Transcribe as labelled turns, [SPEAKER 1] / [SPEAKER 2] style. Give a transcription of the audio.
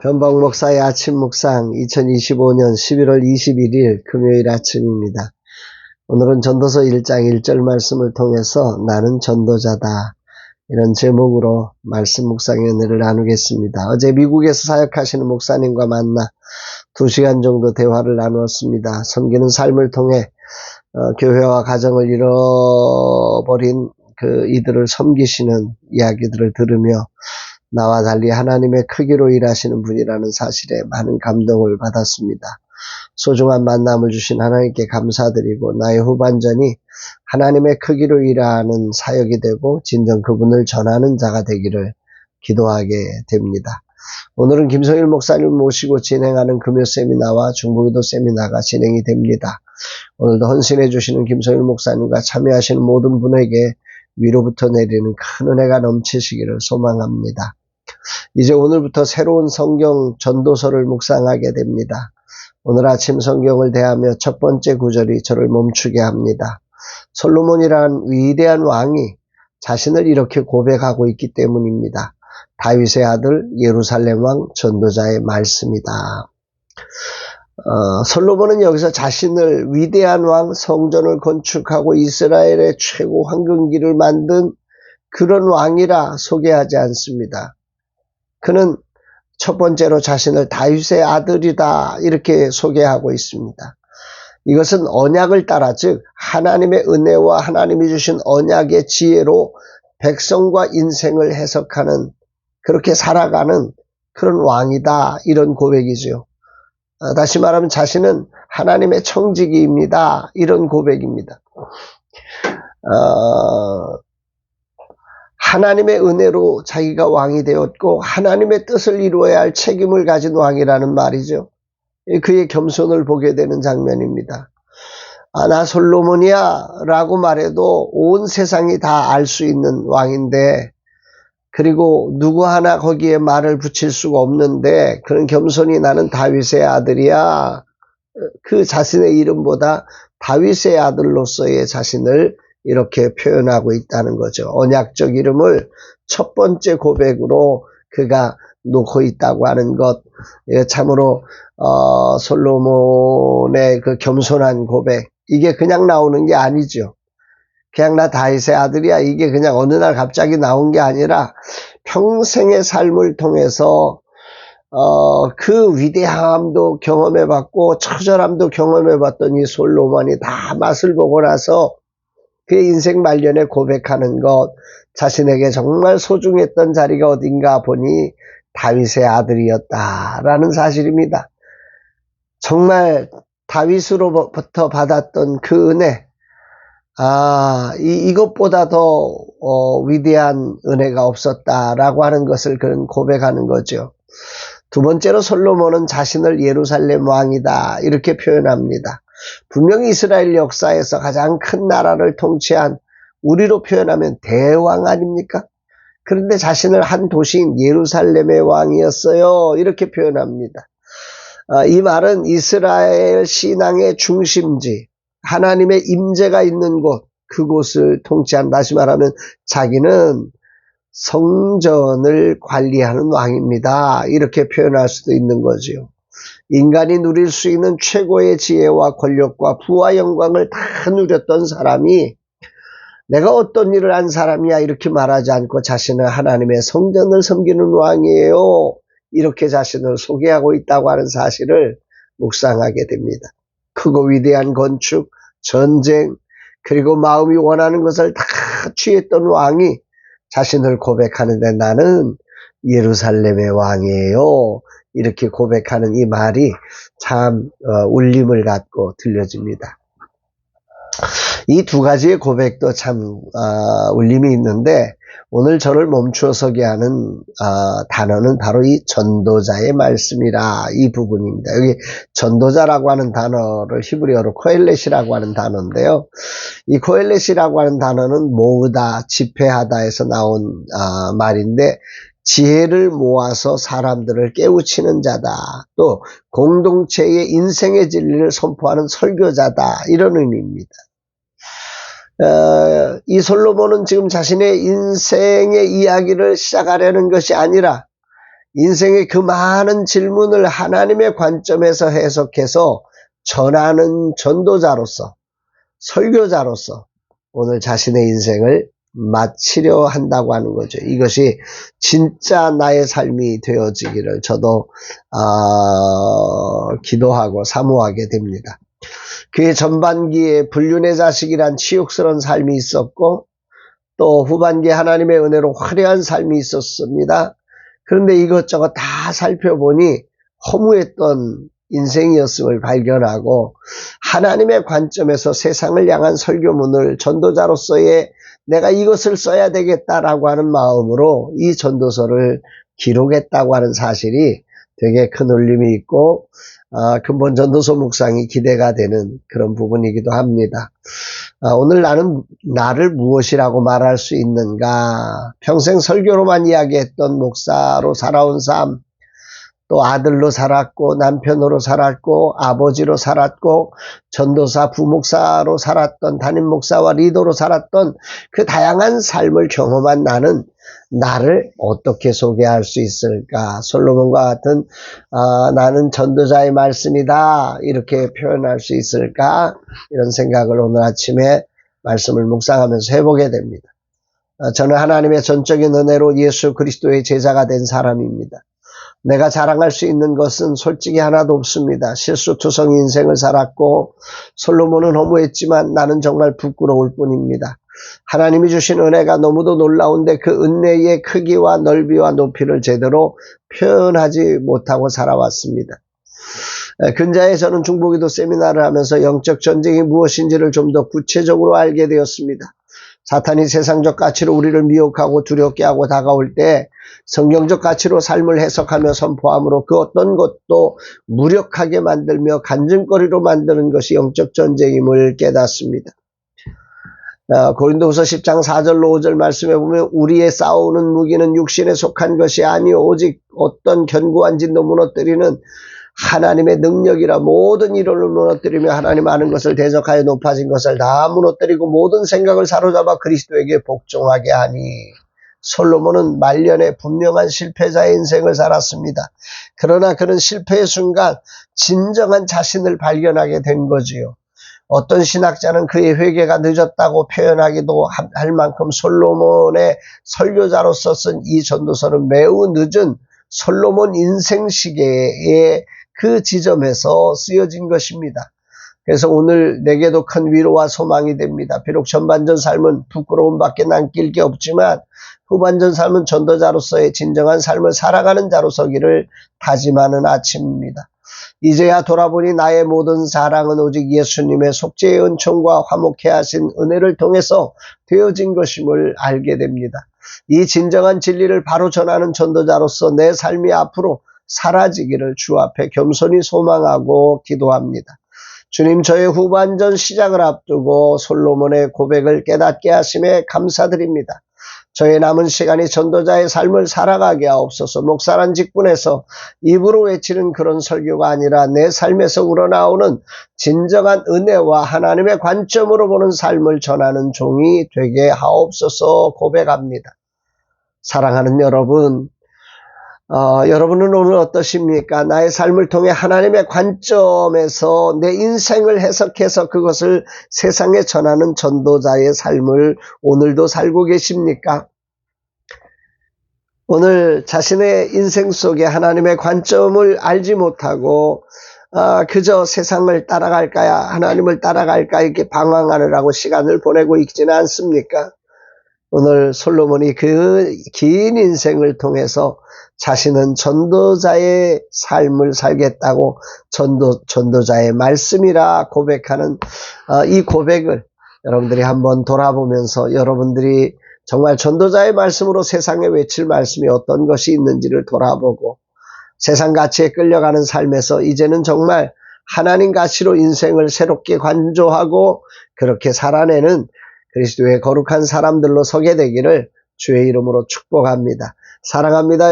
[SPEAKER 1] 변방 목사의 아침 묵상 2025년 11월 21일 금요일 아침입니다. 오늘은 전도서 1장 1절 말씀을 통해서 나는 전도자다 이런 제목으로 말씀 묵상의 은혜를 나누겠습니다. 어제 미국에서 사역하시는 목사님과 만나 2시간 정도 대화를 나누었습니다. 섬기는 삶을 통해 교회와 가정을 잃어버린 이들을 섬기시는 이야기들을 들으며 나와 달리 하나님의 크기로 일하시는 분이라는 사실에 많은 감동을 받았습니다. 소중한 만남을 주신 하나님께 감사드리고 나의 후반전이 하나님의 크기로 일하는 사역이 되고 진정 그분을 전하는 자가 되기를 기도하게 됩니다. 오늘은 김성일 목사님 모시고 진행하는 금요 세미나와 중보기도 세미나가 진행이 됩니다. 오늘도 헌신해 주시는 김성일 목사님과 참여하시는 모든 분에게 위로부터 내리는 큰 은혜가 넘치시기를 소망합니다. 이제 오늘부터 새로운 성경 전도서를 묵상하게 됩니다. 오늘 아침 성경을 대하며 첫 번째 구절이 저를 멈추게 합니다. 솔로몬이란 위대한 왕이 자신을 이렇게 고백하고 있기 때문입니다. 다윗의 아들 예루살렘 왕 전도자의 말씀이다. 솔로몬은 여기서 자신을 위대한 왕, 성전을 건축하고 이스라엘의 최고 황금기를 만든 그런 왕이라 소개하지 않습니다. 그는 첫 번째로 자신을 다윗의 아들이다 이렇게 소개하고 있습니다. 이것은 언약을 따라 즉 하나님의 은혜와 하나님이 주신 언약의 지혜로 백성과 인생을 해석하는 그렇게 살아가는 그런 왕이다 이런 고백이죠. 다시 말하면 자신은 하나님의 청지기입니다 이런 고백입니다. 하나님의 은혜로 자기가 왕이 되었고 하나님의 뜻을 이루어야 할 책임을 가진 왕이라는 말이죠. 그의 겸손을 보게 되는 장면입니다. 나 솔로몬이야 라고 말해도 온 세상이 다 알 수 있는 왕인데 그리고 누구 하나 거기에 말을 붙일 수가 없는데 그런 겸손히 나는 다윗의 아들이야. 그 자신의 이름보다 다윗의 아들로서의 자신을 이렇게 표현하고 있다는 거죠. 언약적 이름을 첫 번째 고백으로 그가 놓고 있다고 하는 것, 참으로 솔로몬의 그 겸손한 고백, 이게 그냥 나오는 게 아니죠. 그냥 나 다윗의 아들이야 이게 그냥 어느 날 갑자기 나온 게 아니라 평생의 삶을 통해서 그 위대함도 경험해봤고 처절함도 경험해봤던 이 솔로몬이 다 맛을 보고 나서 그의 인생 말년에 고백하는 것, 자신에게 정말 소중했던 자리가 어딘가 보니 다윗의 아들이었다라는 사실입니다. 정말 다윗으로부터 받았던 그 은혜, 이것보다 더 위대한 은혜가 없었다라고 하는 것을 그런 고백하는 거죠. 두 번째로 솔로몬은 자신을 예루살렘 왕이다 이렇게 표현합니다. 분명히 이스라엘 역사에서 가장 큰 나라를 통치한 우리로 표현하면 대왕 아닙니까? 그런데 자신을 한 도시인 예루살렘의 왕이었어요 이렇게 표현합니다. 이 말은 이스라엘 신앙의 중심지 하나님의 임재가 있는 곳 그곳을 통치한 다시 말하면 자기는 성전을 관리하는 왕입니다 이렇게 표현할 수도 있는 거죠. 인간이 누릴 수 있는 최고의 지혜와 권력과 부와 영광을 다 누렸던 사람이 내가 어떤 일을 한 사람이야 이렇게 말하지 않고 자신은 하나님의 성전을 섬기는 왕이에요 이렇게 자신을 소개하고 있다고 하는 사실을 묵상하게 됩니다. 크고 위대한 건축, 전쟁 그리고 마음이 원하는 것을 다 취했던 왕이 자신을 고백하는데 나는 예루살렘의 왕이에요 이렇게 고백하는 이 말이 참 울림을 갖고 들려집니다. 이 두 가지의 고백도 참 울림이 있는데 오늘 저를 멈추어 서게 하는 단어는 바로 이 전도자의 말씀이라 이 부분입니다. 여기 전도자라고 하는 단어를 히브리어로 코엘렛이라고 하는 단어인데요. 이 코엘렛이라고 하는 단어는 모으다, 집회하다에서 나온 말인데 지혜를 모아서 사람들을 깨우치는 자다. 또 공동체의 인생의 진리를 선포하는 설교자다. 이런 의미입니다. 이 솔로몬은 지금 자신의 인생의 이야기를 시작하려는 것이 아니라 인생의 그 많은 질문을 하나님의 관점에서 해석해서 전하는 전도자로서, 설교자로서 오늘 자신의 인생을 마치려 한다고 하는 거죠. 이것이 진짜 나의 삶이 되어지기를 저도 기도하고 사모하게 됩니다. 그의 전반기에 불륜의 자식이란 치욕스러운 삶이 있었고, 또 후반기에 하나님의 은혜로 화려한 삶이 있었습니다. 그런데 이것저것 다 살펴보니 허무했던 인생이었음을 발견하고, 하나님의 관점에서 세상을 향한 설교문을 전도자로서의 내가 이것을 써야 되겠다라고 하는 마음으로 이 전도서를 기록했다고 하는 사실이 되게 큰 울림이 있고, 근본 전도서 묵상이 기대가 되는 그런 부분이기도 합니다. 오늘 나를 무엇이라고 말할 수 있는가? 평생 설교로만 이야기했던 목사로 살아온 삶, 또 아들로 살았고 남편으로 살았고 아버지로 살았고 전도사 부목사로 살았던 담임 목사와 리더로 살았던 그 다양한 삶을 경험한 나를 어떻게 소개할 수 있을까? 솔로몬과 같은 나는 전도자의 말씀이다 이렇게 표현할 수 있을까? 이런 생각을 오늘 아침에 말씀을 묵상하면서 해보게 됩니다. 저는 하나님의 전적인 은혜로 예수 그리스도의 제자가 된 사람입니다. 내가 자랑할 수 있는 것은 솔직히 하나도 없습니다. 실수투성 인생을 살았고 솔로몬은 허무했지만 나는 정말 부끄러울 뿐입니다. 하나님이 주신 은혜가 너무도 놀라운데 그 은혜의 크기와 넓이와 높이를 제대로 표현하지 못하고 살아왔습니다. 근자에 저는 중보기도 세미나를 하면서 영적 전쟁이 무엇인지를 좀 더 구체적으로 알게 되었습니다. 사탄이 세상적 가치로 우리를 미혹하고 두렵게 하고 다가올 때 성경적 가치로 삶을 해석하며 선포함으로 그 어떤 것도 무력하게 만들며 간증거리로 만드는 것이 영적 전쟁임을 깨닫습니다. 고린도후서 10장 4절로 5절 말씀에 보면 우리의 싸우는 무기는 육신에 속한 것이 아니요 오직 어떤 견고한 진도 무너뜨리는 하나님의 능력이라 모든 이론을 무너뜨리며 하나님 아는 것을 대적하여 높아진 것을 다 무너뜨리고 모든 생각을 사로잡아 그리스도에게 복종하게 하니. 솔로몬은 말년에 분명한 실패자의 인생을 살았습니다. 그러나 그는 실패의 순간 진정한 자신을 발견하게 된 거지요. 어떤 신학자는 그의 회개가 늦었다고 표현하기도 할 만큼 솔로몬의 설교자로서 쓴 이 전도서는 매우 늦은 솔로몬 인생 시계의 그 지점에서 쓰여진 것입니다. 그래서 오늘 내게도 큰 위로와 소망이 됩니다. 비록 전반전 삶은 부끄러움밖에 남길 게 없지만 후반전 삶은 전도자로서의 진정한 삶을 살아가는 자로 서기를 다짐하는 아침입니다. 이제야 돌아보니 나의 모든 자랑은 오직 예수님의 속죄의 은총과 화목해 하신 은혜를 통해서 되어진 것임을 알게 됩니다. 이 진정한 진리를 바로 전하는 전도자로서 내 삶이 앞으로 사라지기를 주 앞에 겸손히 소망하고 기도합니다. 주님, 저의 후반전 시작을 앞두고 솔로몬의 고백을 깨닫게 하심에 감사드립니다. 저의 남은 시간이 전도자의 삶을 살아가게 하옵소서. 목사란 직분에서 입으로 외치는 그런 설교가 아니라 내 삶에서 우러나오는 진정한 은혜와 하나님의 관점으로 보는 삶을 전하는 종이 되게 하옵소서 고백합니다. 사랑하는 여러분, 여러분은 오늘 어떠십니까? 나의 삶을 통해 하나님의 관점에서 내 인생을 해석해서 그것을 세상에 전하는 전도자의 삶을 오늘도 살고 계십니까? 오늘 자신의 인생 속에 하나님의 관점을 알지 못하고 그저 세상을 따라갈까야 하나님을 따라갈까 이렇게 방황하느라고 시간을 보내고 있지는 않습니까? 오늘 솔로몬이 그 긴 인생을 통해서 자신은 전도자의 삶을 살겠다고 전도자의 말씀이라 고백하는 이 고백을 여러분들이 한번 돌아보면서 여러분들이 정말 전도자의 말씀으로 세상에 외칠 말씀이 어떤 것이 있는지를 돌아보고 세상 가치에 끌려가는 삶에서 이제는 정말 하나님 가치로 인생을 새롭게 관조하고 그렇게 살아내는 그리스도의 거룩한 사람들로 서게 되기를 주의 이름으로 축복합니다. 사랑합니다.